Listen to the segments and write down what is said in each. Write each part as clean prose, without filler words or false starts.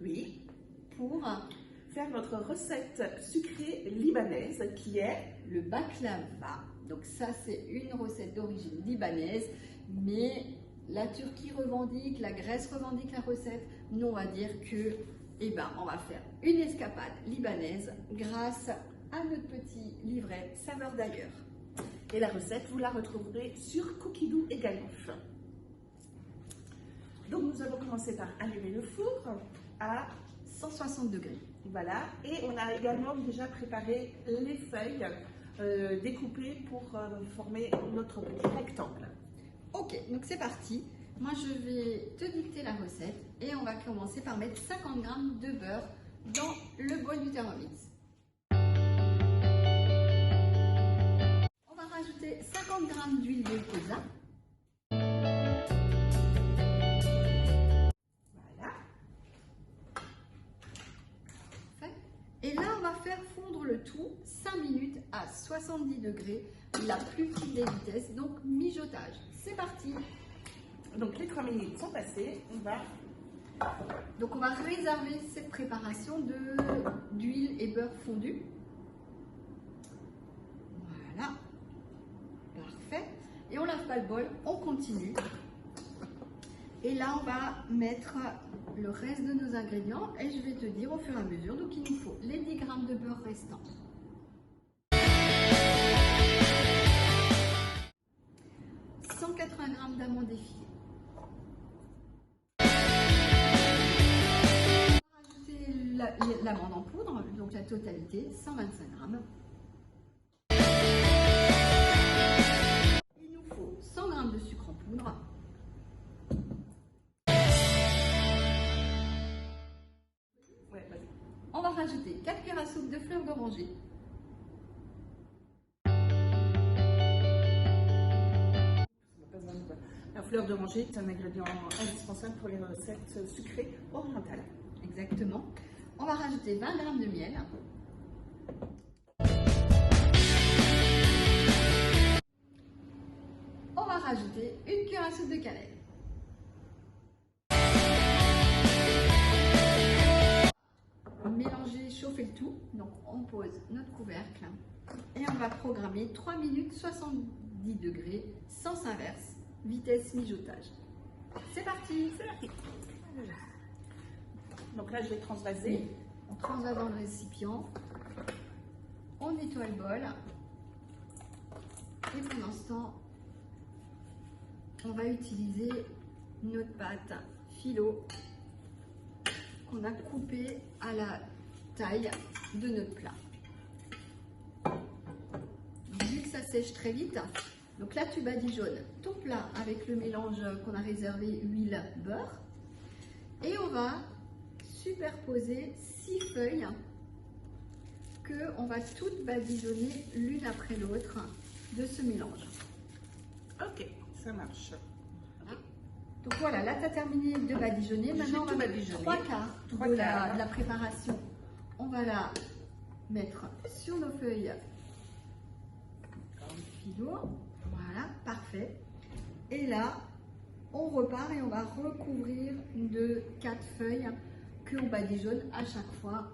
Oui. pour Faire notre recette sucrée libanaise qui est le baklava. Donc ça, c'est une recette d'origine libanaise, mais la Turquie revendique, la Grèce revendique la recette. Nous, on va dire que, on va faire une escapade libanaise grâce à notre petit livret Saveurs d'ailleurs. et la recette, vous la retrouverez sur Cookidoo également. Donc nous allons commencer par allumer le four à 160 degrés. voilà, et on a également déjà préparé les feuilles découpées pour former notre petit rectangle. Ok, donc c'est parti. Moi, je vais te dicter la recette et on va commencer par mettre 50 g de beurre dans le bol du Thermomix. On va rajouter 50 g d'huile de colza. Voilà. Et là, on va faire fondre le tout 5 minutes à 70 degrés, la plus petite des vitesses, donc mijotage. C'est parti. Donc les 3 minutes sont passées, Donc on va réserver cette préparation d'huile et beurre fondu. Voilà, parfait. Et on lave pas le bol, on continue. Et là, on va mettre le reste de nos ingrédients et je vais te dire au fur et à mesure. Donc il nous faut les 10 g de beurre restants. 180 g d'amandes effilées. L'amande en poudre, donc la totalité, 125 g. Il nous faut 100 g de sucre en poudre. ouais, vas-y. On va rajouter 4 cuillères à soupe de fleurs d'oranger. La fleur d'oranger est un ingrédient indispensable pour les recettes sucrées orientales. Exactement. On va rajouter 20 g de miel. On va rajouter une cuillère à soupe de cannelle. Mélanger, chauffer le tout. Donc on pose notre couvercle et on va programmer 3 minutes 70 degrés, sens inverse, vitesse mijotage. C'est parti. C'est parti. Donc là, je vais transvaser. On transvase dans le récipient. On nettoie le bol. Et pendant ce temps, on va utiliser notre pâte phyllo qu'on a coupée à la taille de notre plat. Vu que ça sèche très vite, donc là tu badigeonnes ton plat avec le mélange qu'on a réservé huile, beurre. Et on va superposer 6 feuilles que on va toutes badigeonner l'une après l'autre de ce mélange. Ok, ça marche. Donc voilà, là tu as terminé de badigeonner. Maintenant on va mettre 3 quarts de la préparation. On va la mettre sur nos feuilles phyllo. Voilà, parfait. Et là, on repart et on va recouvrir de 4 feuilles que on badigeonne à chaque fois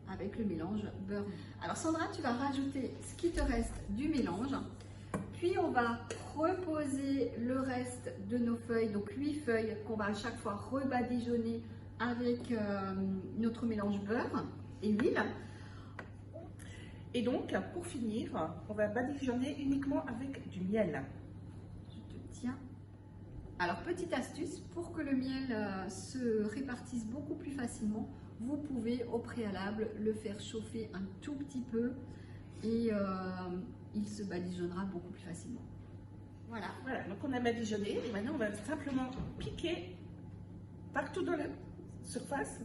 avec le mélange beurre. Alors Sandra, tu vas rajouter ce qui te reste du mélange. Puis on va reposer le reste de nos feuilles, donc 8 feuilles qu'on va à chaque fois rebadigeonner avec notre mélange beurre et huile. Et donc, pour finir, on va badigeonner uniquement avec du miel. Je te tiens. Alors, petite astuce, pour que le miel se répartisse beaucoup plus facilement, vous pouvez au préalable le faire chauffer un tout petit peu et il se badigeonnera beaucoup plus facilement. Voilà. Voilà, donc on a badigeonné et maintenant on va simplement piquer partout dans la surface.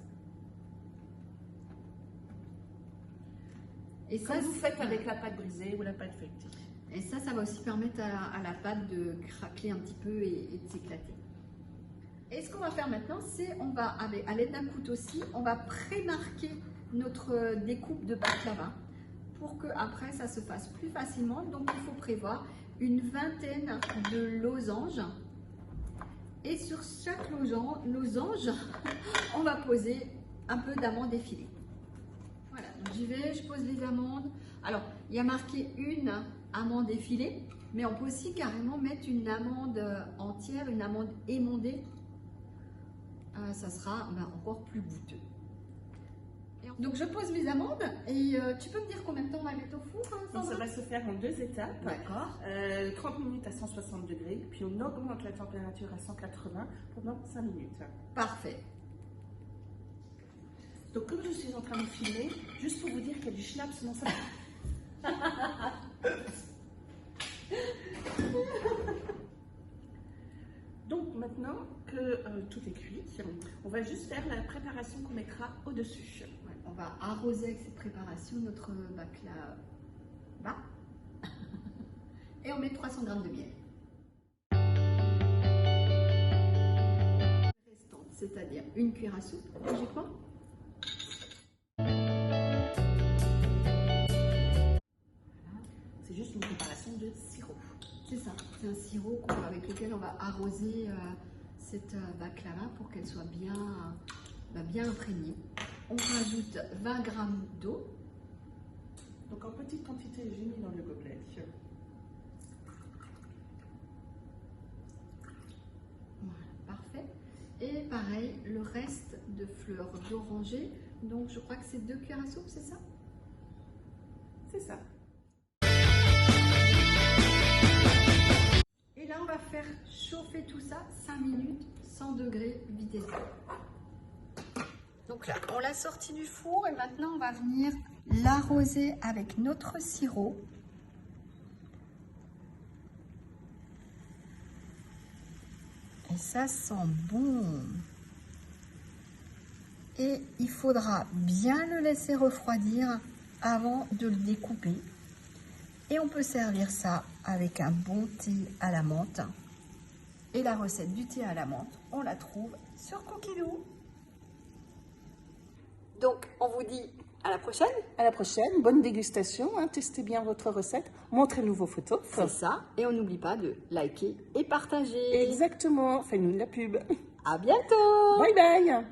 Et ça, comme vous faites avec la pâte brisée ou la pâte feuilletée. Et ça va aussi permettre à la pâte de craquer un petit peu et de s'éclater. Et ce qu'on va faire maintenant, c'est on va, à l'aide d'un couteau-ci, on va pré-marquer notre découpe de baklava pour que après ça se fasse plus facilement. Donc il faut prévoir une vingtaine de losanges. Et sur chaque losange, on va poser un peu d'amandes effilées. Voilà, donc j'y vais, je pose les amandes. Alors, il y a marqué une amande effilée, mais on peut aussi carrément mettre une amande entière, une amande émondée. Ça sera encore plus goûteux. Donc je pose mes amandes et tu peux me dire combien de temps on va mettre au four, hein, Donc, Sandra? ça va se faire en 2 étapes. D'accord. 30 minutes à 160 degrés, puis on augmente la température à 180 pendant 5 minutes. Parfait. Donc comme je suis en train de filmer, juste pour vous dire qu'il y a du schnapps dans ça. Donc maintenant que tout est cuit, on va juste faire la préparation qu'on mettra au-dessus. Ouais, on va arroser avec cette préparation notre baklava et on met 300 g de miel. Restante, c'est-à-dire une cuillère à soupe, logiquement. C'est juste une préparation de sirop. C'est ça, c'est un sirop avec lequel on va arroser cette baklava pour qu'elle soit bien imprégnée. On rajoute 20 g d'eau. Donc en petite quantité, j'ai mis dans le gobelet. Voilà, parfait. Et pareil, le reste de fleurs d'oranger. Donc je crois que c'est 2 cuillères à soupe, c'est ça? C'est ça. Et là, on va faire chauffer tout ça 5 minutes, 100 degrés, vitesse basse. Donc là, on l'a sorti du four et maintenant, on va venir l'arroser avec notre sirop. Et ça sent bon. Et il faudra bien le laisser refroidir avant de le découper. Et on peut servir ça avec un bon thé à la menthe. Et la recette du thé à la menthe, on la trouve sur Cookidoo. Donc, on vous dit à la prochaine. À la prochaine, bonne dégustation, hein, testez bien votre recette, montrez-nous vos photos. C'est ça. Et on n'oublie pas de liker et partager. Exactement, faites-nous de la pub. À bientôt. Bye bye.